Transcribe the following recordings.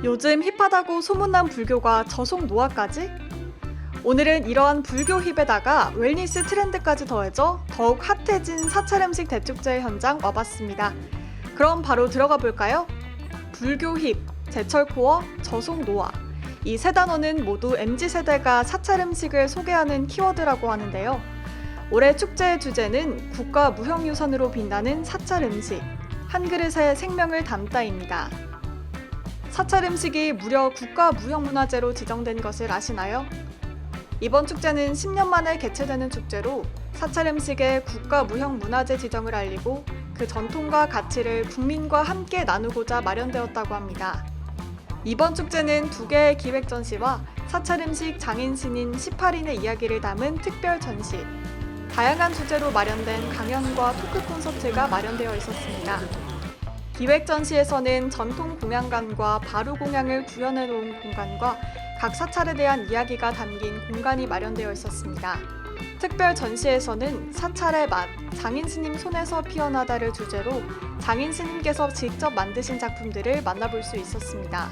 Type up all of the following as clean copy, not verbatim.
요즘 힙하다고 소문난 불교가 저속 노화까지? 오늘은 이러한 불교 힙에다가 웰니스 트렌드까지 더해져 더욱 핫해진 사찰 음식 대축제 현장 와봤습니다. 그럼 바로 들어가 볼까요? 불교 힙, 제철 코어, 저속 노화. 이 세 단어는 모두 MZ세대가 사찰 음식을 소개하는 키워드라고 하는데요. 올해 축제의 주제는 국가 무형유산으로 빛나는 사찰 음식, 한 그릇에 생명을 담다입니다. 사찰 음식이 무려 국가 무형문화재로 지정된 것을 아시나요? 이번 축제는 10년 만에 개최되는 축제로 사찰 음식의 국가 무형문화재 지정을 알리고 그 전통과 가치를 국민과 함께 나누고자 마련되었다고 합니다. 이번 축제는 2개의 기획 전시와 사찰 음식 장인 신인 18인의 이야기를 담은 특별 전시, 다양한 주제로 마련된 강연과 토크 콘서트가 마련되어 있었습니다. 기획 전시에서는 전통 공양관과 바루 공양을 구현해 놓은 공간과 각 사찰에 대한 이야기가 담긴 공간이 마련되어 있었습니다. 특별 전시에서는 사찰의 맛, 장인 스님 손에서 피어나다를 주제로 장인 스님께서 직접 만드신 작품들을 만나볼 수 있었습니다.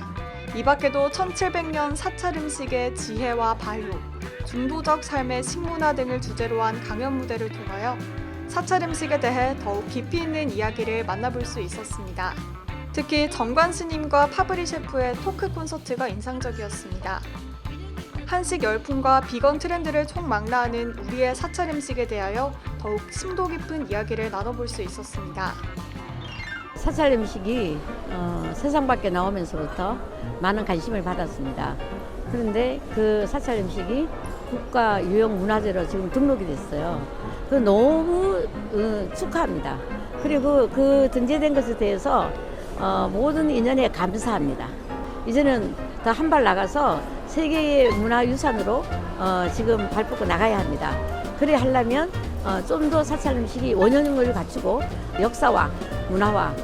이 밖에도 1700년 사찰 음식의 지혜와 발효, 중도적 삶의 식문화 등을 주제로 한 강연 무대를 통하여 사찰 음식에 대해 더욱 깊이 있는 이야기를 만나볼 수 있었습니다. 특히 정관 스님과 파브리 셰프의 토크 콘서트가 인상적이었습니다. 한식 열풍과 비건 트렌드를 총망라하는 우리의 사찰 음식에 대하여 더욱 심도 깊은 이야기를 나눠볼 수 있었습니다. 사찰 음식이 세상 밖에 나오면서부터 많은 관심을 받았습니다. 그런데 그 사찰 음식이 국가 유형 문화재로 지금 등록이 됐어요. 그 너무 축하합니다. 그리고 그 등재된 것에 대해서 모든 인연에 감사합니다. 이제는 더 한 발 나가서 세계의 문화유산으로 지금 발뻗고 나가야 합니다. 그래 하려면 좀 더 사찰 음식이 원형을 갖추고 역사와 문화와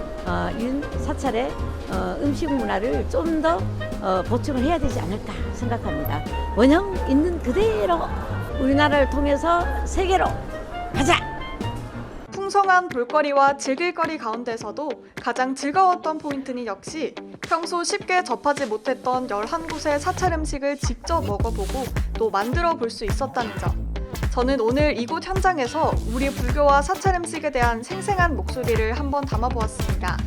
사찰의 음식 문화를 좀 더 보충을 해야 되지 않을까 생각합니다. 원형 있는 그대로 우리나라를 통해서 세계로 가자! 풍성한 볼거리와 즐길거리 가운데서도 가장 즐거웠던 포인트는 역시 평소 쉽게 접하지 못했던 11곳의 사찰 음식을 직접 먹어보고 또 만들어 볼 수 있었다는 점. 저는 오늘 이곳 현장에서 우리 불교와 사찰 음식에 대한 생생한 목소리를 한번 담아보았습니다.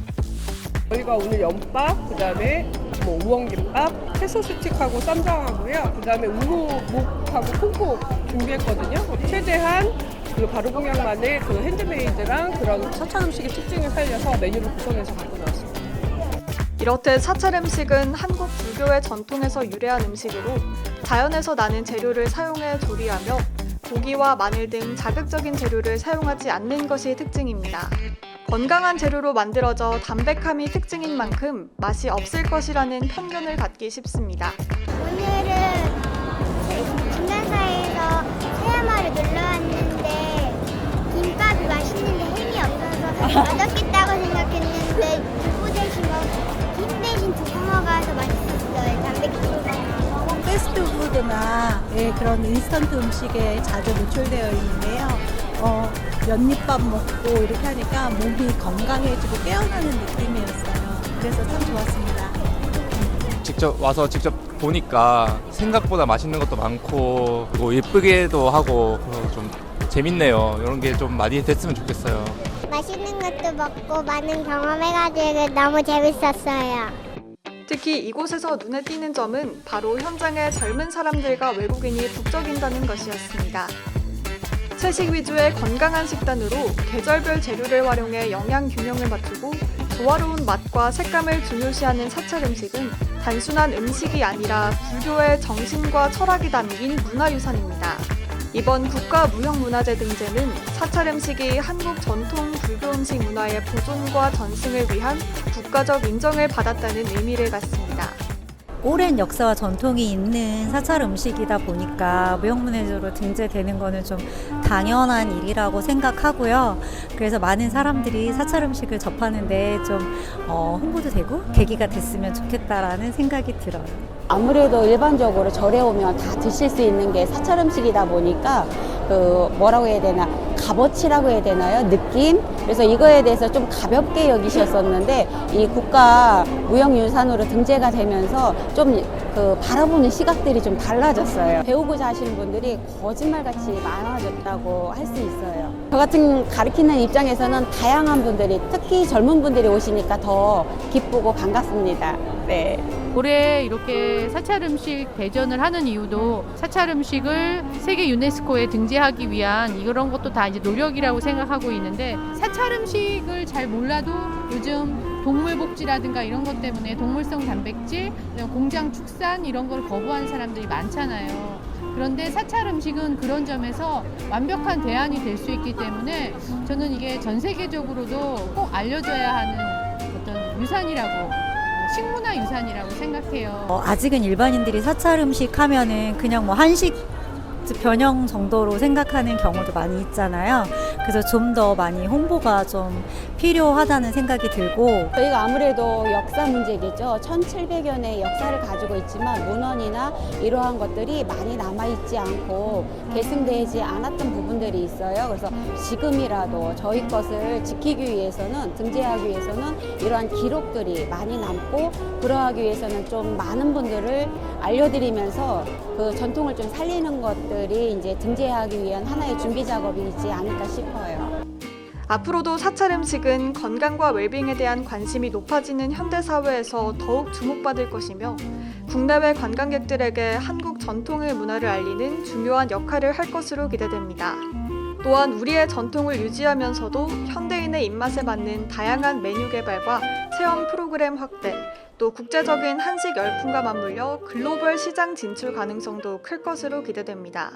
저희가 오늘 연밥, 그다음에 우엉김밥, 채소 스틱하고 쌈장하고요. 그다음에 우로목하고 콩국 준비했거든요. 최대한 그 바루공양만의 그 핸드메이드랑 그런 사찰 음식의 특징을 살려서 메뉴를 구성해서 갖고 나왔습니다. 이렇듯 사찰 음식은 한국 불교의 전통에서 유래한 음식으로 자연에서 나는 재료를 사용해 조리하며 고기와 마늘 등 자극적인 재료를 사용하지 않는 것이 특징입니다. 건강한 재료로 만들어져 담백함이 특징인 만큼 맛이 없을 것이라는 편견을 갖기 쉽습니다. 오늘은 중간사에서 새야마를 놀러 왔는데 김밥이 맛있는데 햄이 없어서 맛없겠다고 생각했는데 두부 대신 김 대신 두부 먹어서 맛있었어요. 단백질이 패스트푸드나 그런 인스턴트 음식에 자주 노출되어 있는데요. 연잎밥 먹고 이렇게 하니까 몸이 건강해지고 깨어나는 느낌이었어요. 그래서 참 좋았습니다. 직접 와서 직접 보니까 생각보다 맛있는 것도 많고 그리고 예쁘게도 하고 그래서 좀 재밌네요. 이런 게 좀 많이 됐으면 좋겠어요. 맛있는 것도 먹고 많은 경험해가지고 너무 재밌었어요. 특히 이곳에서 눈에 띄는 점은 바로 현장의 젊은 사람들과 외국인이 북적인다는 것이었습니다. 채식 위주의 건강한 식단으로 계절별 재료를 활용해 영양 균형을 맞추고 조화로운 맛과 색감을 중요시하는 사찰 음식은 단순한 음식이 아니라 불교의 정신과 철학이 담긴 문화유산입니다. 이번 국가 무형문화재 등재는 사찰 음식이 한국 전통 불교 음식 문화의 보존과 전승을 위한 국가적 인정을 받았다는 의미를 갖습니다. 오랜 역사와 전통이 있는 사찰 음식이다 보니까 무형문화재로 등재되는 거는 좀 당연한 일이라고 생각하고요. 그래서 많은 사람들이 사찰 음식을 접하는데 좀 홍보도 되고 계기가 됐으면 좋겠다라는 생각이 들어요. 아무래도 일반적으로 절에 오면 다 드실 수 있는 게 사찰 음식이다 보니까 그 뭐라고 해야 되나 값어치라고 해야 되나요? 느낌? 그래서 이거에 대해서 좀 가볍게 여기셨었는데 이 국가 무형유산으로 등재가 되면서 좀 그 바라보는 시각들이 좀 달라졌어요. 배우고자 하시는 분들이 거짓말같이 많아졌다고 할 수 있어요. 저 같은 가르치는 입장에서는 다양한 분들이, 특히 젊은 분들이 오시니까 더 기쁘고 반갑습니다. 네. 올해 이렇게 사찰 음식 대전을 하는 이유도 사찰 음식을 세계 유네스코에 등재하기 위한 이런 것도 다 이제 노력이라고 생각하고 있는데, 사찰 음식을 잘 몰라도 요즘 동물복지라든가 이런 것 때문에 동물성 단백질, 공장 축산 이런 걸 거부하는 사람들이 많잖아요. 그런데 사찰 음식은 그런 점에서 완벽한 대안이 될 수 있기 때문에 저는 이게 전 세계적으로도 꼭 알려줘야 하는 어떤 유산이라고, 식문화 유산이라고 생각해요. 아직은 일반인들이 사찰 음식 하면은 그냥 뭐 한식 변형 정도로 생각하는 경우도 많이 있잖아요. 그래서 좀 더 많이 홍보가 좀 필요하다는 생각이 들고, 저희가 아무래도 역사 문제겠죠. 1700여년의 역사를 가지고 있지만 문헌이나 이러한 것들이 많이 남아있지 않고 계승되지 않았던 부분들이 있어요. 그래서 지금이라도 저희 것을 지키기 위해서는, 등재하기 위해서는 이러한 기록들이 많이 남고, 그러하기 위해서는 좀 많은 분들을 알려드리면서 그 전통을 좀 살리는 것들이 이제 등재하기 위한 하나의 준비 작업이지 않을까 싶어요. 앞으로도 사찰 음식은 건강과 웰빙에 대한 관심이 높아지는 현대사회에서 더욱 주목받을 것이며, 국내외 관광객들에게 한국 전통의 문화를 알리는 중요한 역할을 할 것으로 기대됩니다. 또한 우리의 전통을 유지하면서도 현대인의 입맛에 맞는 다양한 메뉴 개발과 체험 프로그램 확대, 또 국제적인 한식 열풍과 맞물려 글로벌 시장 진출 가능성도 클 것으로 기대됩니다.